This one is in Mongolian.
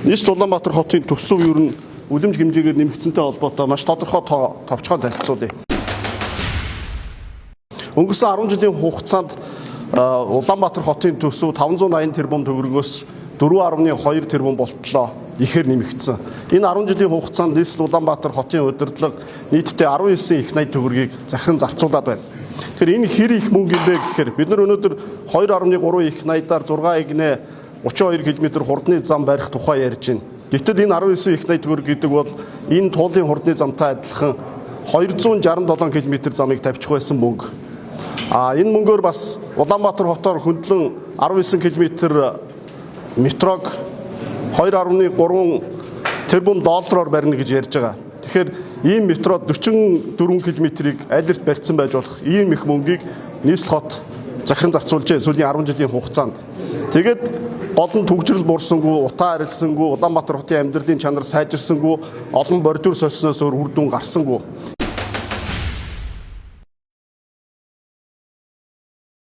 Нийслэл Улаанбаатар хотын төсөв ер нь үлэмж хэмжээгээр нэмэгдсэнтэй холбоотой маш тодорхой товчхон танилцуулъя. Өнгөрсөн 10 жилийн хугацаанд Улаанбаатар хотын төсөв 580 тэрбум төгрөгөөс 4.2 тэрбум болтлоо ихээр нэмэгдсэн. Энэ 10 жилийн хугацаанд нийслэл Улаанбаатар хотын удирдлага нийтдээ 19 их найд төгрөгийг захиран зарцуулаад байна. Тэгэхээр энэ хэр их мөнгө юм бэ гэхээр бид нар өнөөдөр 2.3 их найдаар 6 игнэ 32 км хурдны зам барих тухай ярьж байна. Гэтэл энэ 19 их найд төгрөг гэдэг бол энэ туулын хурдны замтай адилхан 267 км замыг тавьчих байсан мөнгө. Энэ мөнгөөр бас Улаанбаатар хотоор хөндлөн 19 км метрог 2.3 тэрбум доллараар барина гэж ярьж байгаа. Тэгэхээр ийм метро 44 км-ийг алерт барьсан байж болох ийм их мөнгийг нийслэл хот захиран зарцуулжээ сүүлийн 10 жилийн хугацаанд. Тэгээд гол нь төгжрөл буурсангүй, утаа арилсангүй, Улаанбаатар хотын амьдралын чанар сайжирсангүй, олон бордюр солисноос үр дүн гарсангүй.